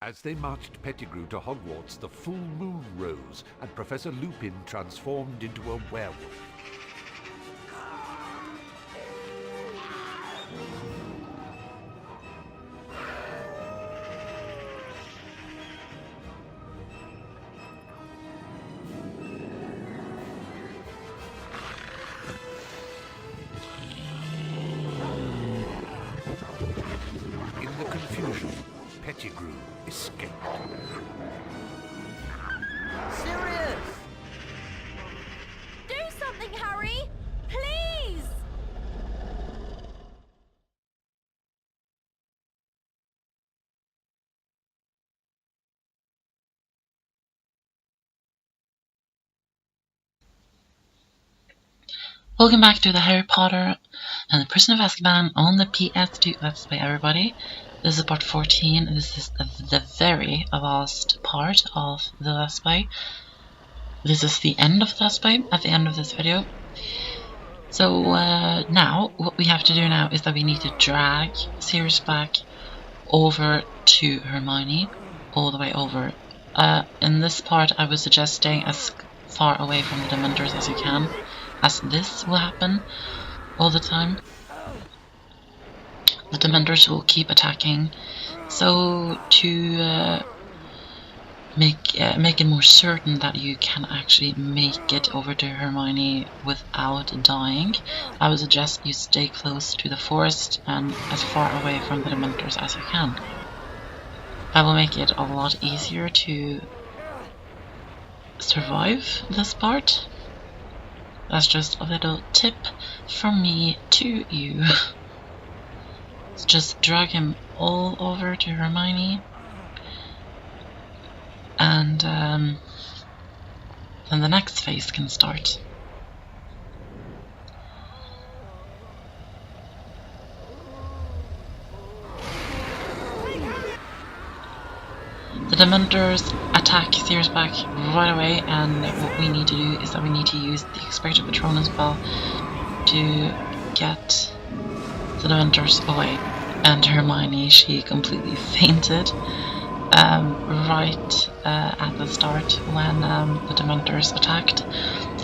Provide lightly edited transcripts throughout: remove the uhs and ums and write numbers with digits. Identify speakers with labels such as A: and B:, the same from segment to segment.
A: As they marched Pettigrew to Hogwarts, the full moon rose, and Professor Lupin transformed into a werewolf. In the confusion, Pettigrew escaped.
B: Sirius!
C: Do something, Harry! Please!
D: Welcome back to the Harry Potter and the Prison of Azkaban on the PS2 Let's Play, everybody. This is part 14. This is the very last part of the Let's Play. This is the end of the Let's Play, at the end of this video. So now, what we have to do now is that we need to drag Sirius Black over to Hermione, all the way over. In this part I was suggesting as far away from the Dementors as you can, as this will happen all the time. The Dementors will keep attacking, so to make it more certain that you can actually make it over to Hermione without dying, I would suggest you stay close to the forest and as far away from the Dementors as you can. That will make it a lot easier to survive this part. That's just a little tip from me to you. Just drag him all over to Hermione, and then the next phase can start. The Dementors attack Sirius Black right away, and what we need to do is that we need to use the Expecto Patronum spell to get the Dementors away. And Hermione, she completely fainted right at the start when the Dementors attacked.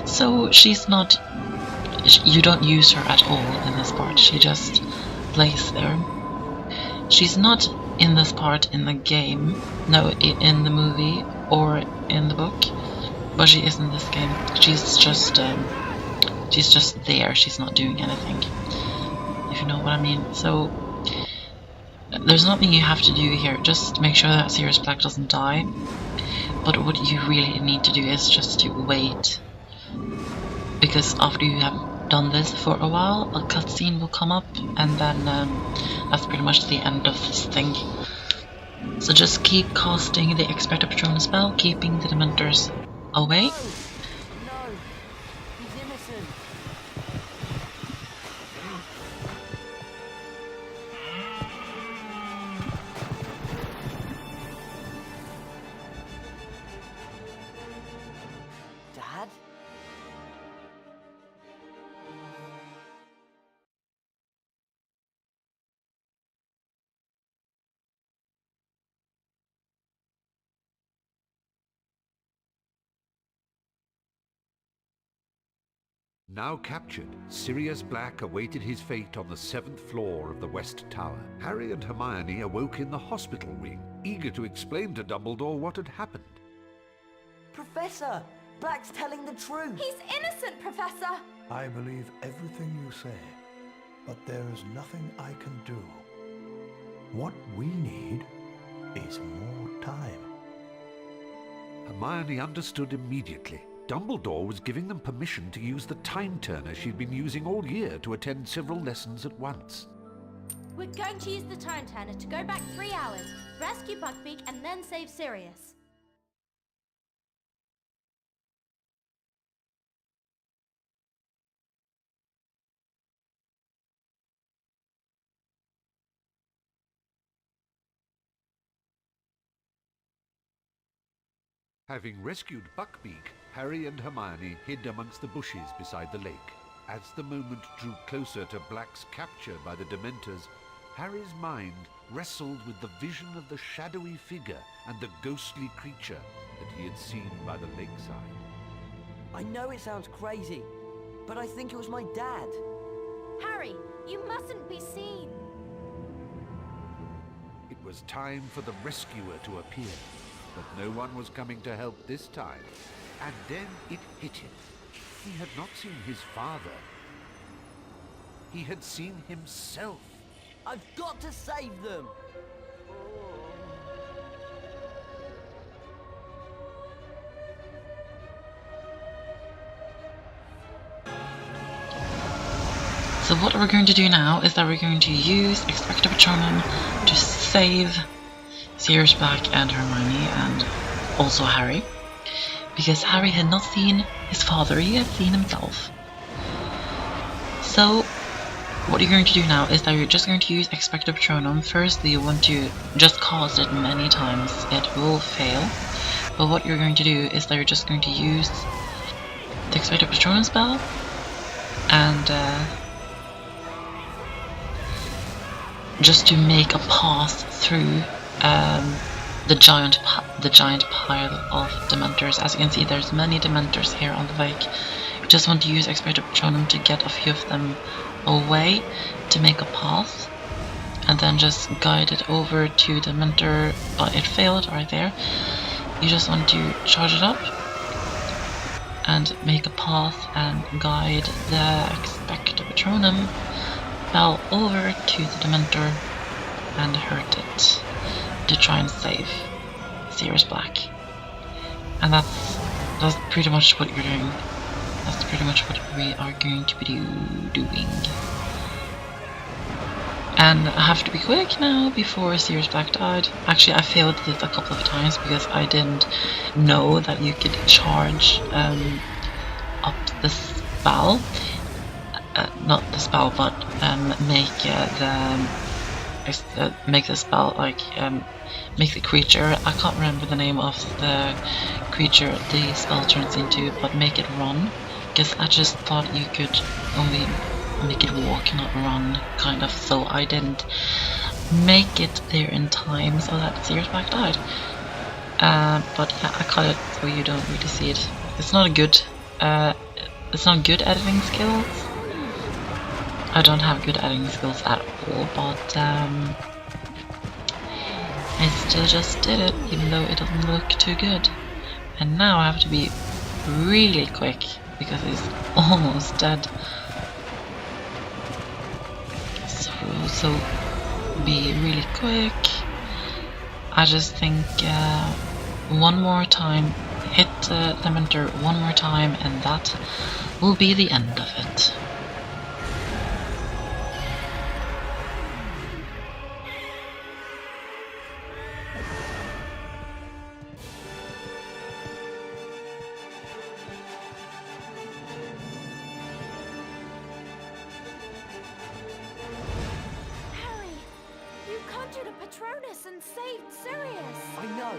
D: So she's not, you don't use her at all in this part, she just lays there. She's not in this part in the game, no, in the movie or in the book, but she is in this game. She's just there, she's not doing anything, if you know what I mean. So there's nothing you have to do here, just make sure that Sirius Black doesn't die. But what you really need to do is just to wait, because after you have done this for a while, a cutscene will come up, and then that's pretty much the end of this thing. So just keep casting the Expecto Patronum spell, keeping the Dementors away.
B: No, he's innocent. Dad?
A: Now captured, Sirius Black awaited his fate on the 7th floor of the West Tower. Harry and Hermione awoke in the hospital wing, eager to explain to Dumbledore what had happened.
B: Professor! Black's telling the truth!
C: He's innocent, Professor!
E: I believe everything you say, but there is nothing I can do. What we need is more time.
A: Hermione understood immediately. Dumbledore was giving them permission to use the time turner she'd been using all year to attend several lessons at once.
C: We're going to use the time turner to go back 3 hours, rescue Buckbeak, and then save Sirius.
A: Having rescued Buckbeak, Harry and Hermione hid amongst the bushes beside the lake. As the moment drew closer to Black's capture by the Dementors, Harry's mind wrestled with the vision of the shadowy figure and the ghostly creature that he had seen by the lakeside.
B: I know it sounds crazy, but I think it was my dad.
C: Harry, you mustn't be seen.
A: It was time for the rescuer to appear, but no one was coming to help this time. And then it hit him. He had not seen his father. He had seen himself.
B: I've got to save them!
D: So what we're going to do now is that we're going to use Expecto Patronum to save Sirius Black and Hermione and also Harry. Because Harry had not seen his father, he had seen himself. So what you're going to do now is that you're just going to use Expecto Patronum. Firstly, you want to just cast it many times. It will fail. But what you're going to do is that you're just going to use the Expecto Patronum spell and just to make a path through the giant pile of Dementors. As you can see, there's many Dementors here on the lake. You just want to use Expecto Patronum to get a few of them away to make a path, and then just guide it over to the Dementor. But it failed right there. You just want to charge it up and make a path and guide the Expecto Patronum spell over to the Dementor and hurt it to try and save Sirius Black. And that's pretty much what you're doing. That's pretty much what we are going to be doing. And I have to be quick now before Sirius Black died. Actually, I failed this a couple of times because I didn't know that you could charge up the spell. Not the spell, but make the spell like make the creature. I can't remember the name of the creature the spell turns into, but make it run. Because I just thought you could only make it walk, not run, kind of. So I didn't make it there in time so that Sirius Black died. But yeah, I cut it so you don't really see it. It's not a good. It's not good editing skills. I don't have good editing skills at all, but I still just did it, even though it doesn't look too good. And now I have to be really quick because he's almost dead. So be really quick. I just think one more time, hit the Dementor one more time, and that will be the end of it.
C: Patronus and saved Sirius!
B: I know,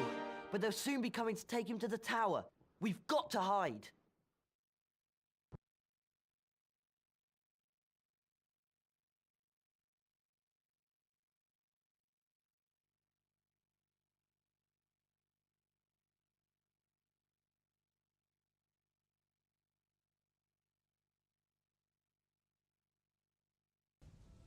B: but they'll soon be coming to take him to the tower. We've got to hide.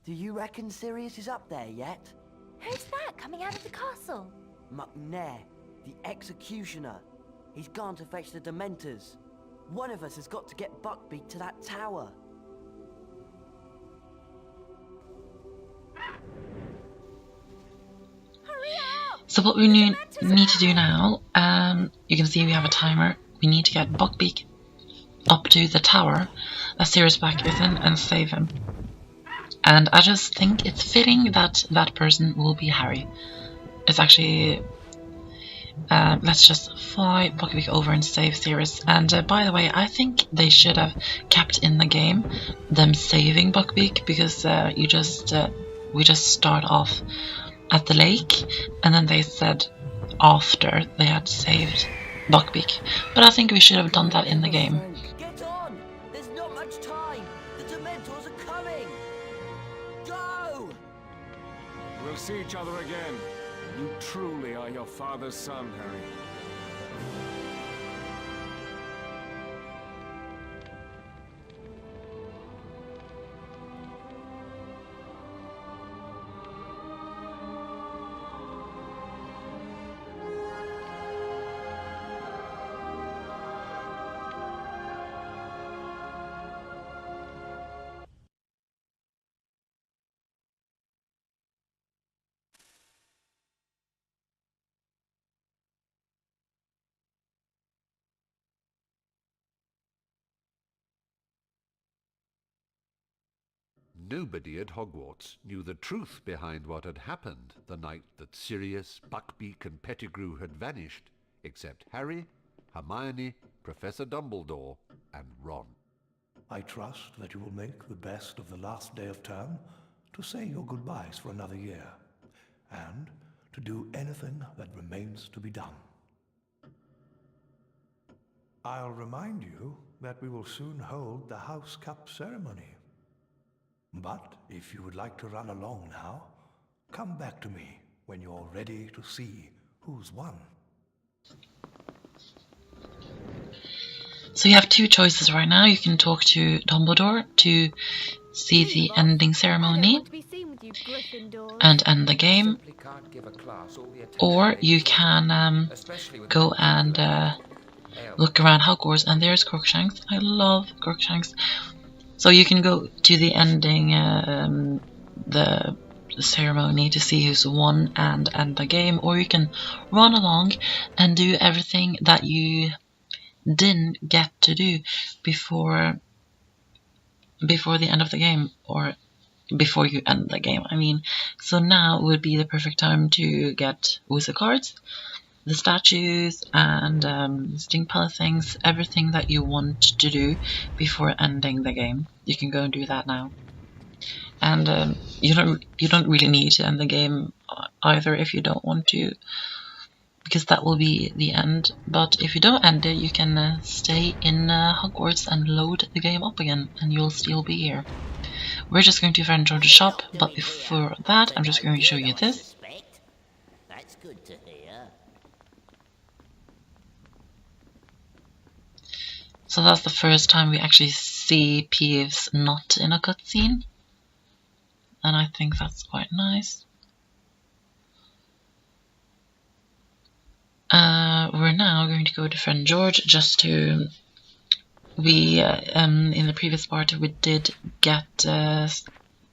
B: Do you reckon Sirius is up there yet?
C: Who's that coming out of the castle?
B: McNair, the executioner. He's gone to fetch the Dementors. One of us has got to get Buckbeak to that tower.
C: Hurry up!
D: So what we need to do now, you can see we have a timer. We need to get Buckbeak up to the tower that Sirius Black is in and save him. And I just think it's fitting that that person will be Harry. It's actually... let's just fly Buckbeak over and save Sirius. And by the way, I think they should have kept in the game them saving Buckbeak, because we just start off at the lake, and then they said after they had saved Buckbeak. But I think we should have done that in the game.
B: Get on! There's not much time! The Dementors are coming! Go!
A: We'll
F: see each other again. You truly are your father's son, Harry.
A: Nobody at Hogwarts knew the truth behind what had happened the night that Sirius, Buckbeak and Pettigrew had vanished, except Harry, Hermione, Professor Dumbledore and Ron.
E: I trust that you will make the best of the last day of term to say your goodbyes for another year, and to do anything that remains to be done. I'll remind you that we will soon hold the House Cup ceremony. But if you would like to run along now, come back to me when you're ready to see who's won.
D: So you have two choices right now. You can talk to Dumbledore to see the ending ceremony and end the game, or you can go and look around Hogwarts, and there's Crookshanks. I love Crookshanks. So you can go to the ending, the ceremony to see who's won and end the game, or you can run along and do everything that you didn't get to do before the end of the game, or before you end the game, I mean. So now would be the perfect time to get wizard cards, the statues, and stink pellet things, everything that you want to do before ending the game. You can go and do that now. And you don't really need to end the game either if you don't want to, because that will be the end. But if you don't end it, you can stay in Hogwarts and load the game up again, and you'll still be here. We're just going to Friend George's shop, but before that, I'm just going to show you this.
B: That's good to hear.
D: So that's the first time we actually see Peeves not in a cutscene, and I think that's quite nice. We're now going to go to Friend George just to... We, in the previous part, we did get the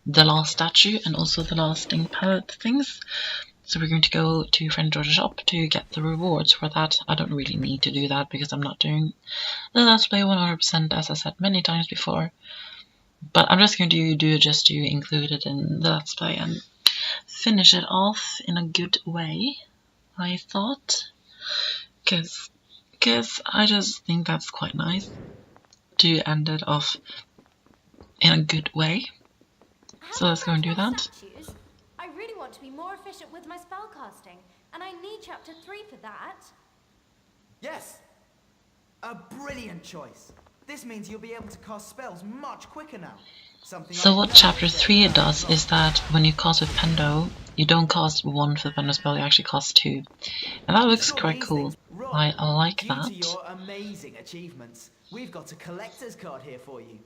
D: last statue and also the last stink pellet things. So we're going to go to Friend George's shop to get the rewards for that. I don't really need to do that because I'm not doing the Let's Play 100%, as I said many times before. But I'm just going to do it just to include it in the Let's Play and finish it off in a good way, I thought. Because I just think that's quite nice to end it off in a good way. So let's go and do that.
C: Statues? I really want to be more efficient with my spellcasting, and I need chapter 3 for that.
G: Yes! A brilliant choice. This means you'll be able to cast spells much quicker now.
D: So what chapter 3 does is that when you cast with Pendo, you don't cast one for the Pendo spell, you actually cast 2. And that looks quite cool. I like
G: Due to
D: that.
G: your amazing achievements, we've got a collector's card here for you.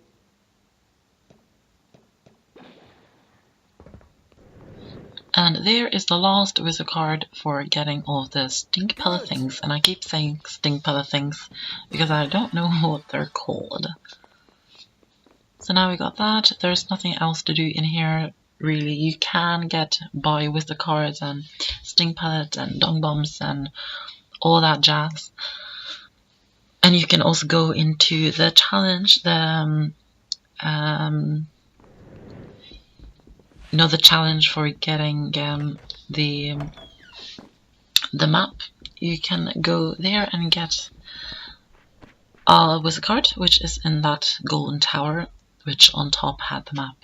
D: And there is the last wizard card for getting all of the stink pellet things. And I keep saying stink pellet things because I don't know what they're called. So now we got that. There's nothing else to do in here, really. You can buy wizard cards and stink pellets and dung bombs and all that jazz. And you can also go into the challenge, the challenge for getting the map. You can go there and get a wizard card, which is in that golden tower, which on top had the map.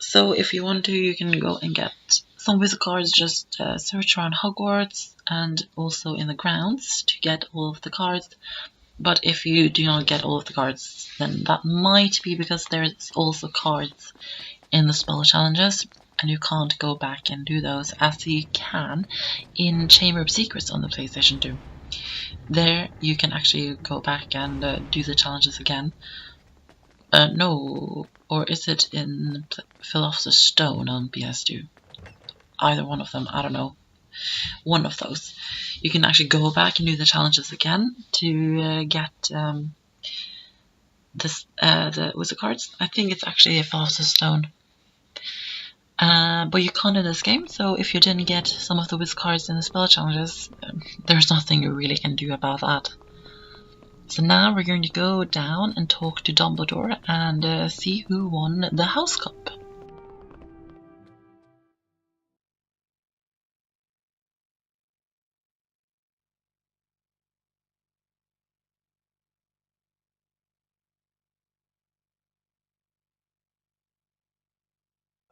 D: So if you want to, you can go and get some wizard cards, just search around Hogwarts and also in the grounds to get all of the cards. But if you do not get all of the cards, then that might be because there's also cards in the spell challenges. and you can't go back and do those as you can in Chamber of Secrets on the PlayStation 2. There you can actually go back and do the challenges again. No, or is it in Philosopher's Stone on PS2? Either one of them, I don't know. One of those. You can actually go back and do the challenges again to get the wizard cards. I think it's actually a Philosopher's Stone. But you can't in this game, so if you didn't get some of the wizard cards in the spell challenges, there's nothing you really can do about that. So now we're going to go down and talk to Dumbledore and see who won the House Cup.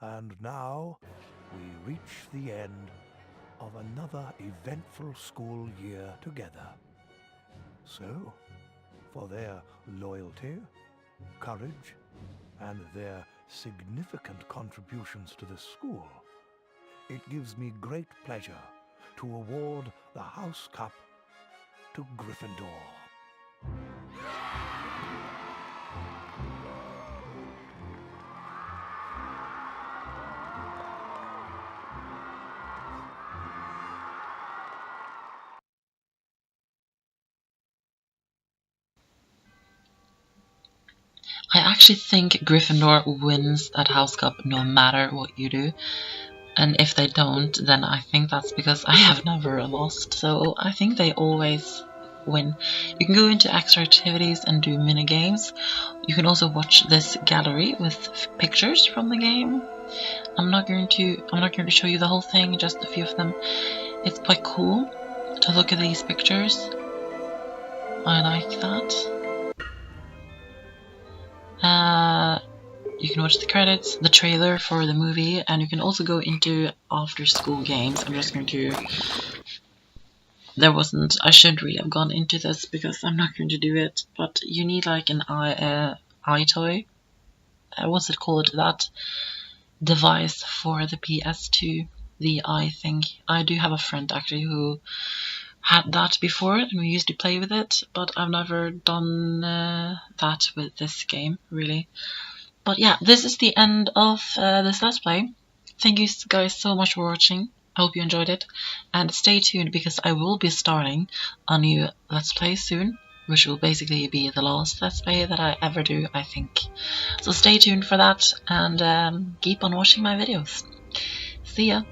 E: And now we reach the end of another eventful school year together. So, for their loyalty, courage, and their significant contributions to the school, it gives me great pleasure to award the House Cup to Gryffindor.
D: I actually think Gryffindor wins that House Cup no matter what you do. And if they don't, then I think that's because I have never lost. So I think they always win. You can go into extra activities and do mini games. You can also watch this gallery with pictures from the game. I'm not going to show you the whole thing, just a few of them. It's quite cool to look at these pictures. I like that. You can watch the credits, the trailer for the movie, and you can also go into after school games. I'm just going to... I should really have gone into this because I'm not going to do it, but you need like an eye toy. What's it called? That device for the PS2, the eye thing. I do have a friend actually who had that before and we used to play with it, but I've never done that with this game really. But yeah, this is the end of this Let's Play. Thank you guys so much for watching. I hope you enjoyed it, and stay tuned because I will be starting a new Let's Play soon, which will basically be the last Let's Play that I ever do, I think. So stay tuned for that and keep on watching my videos. See ya!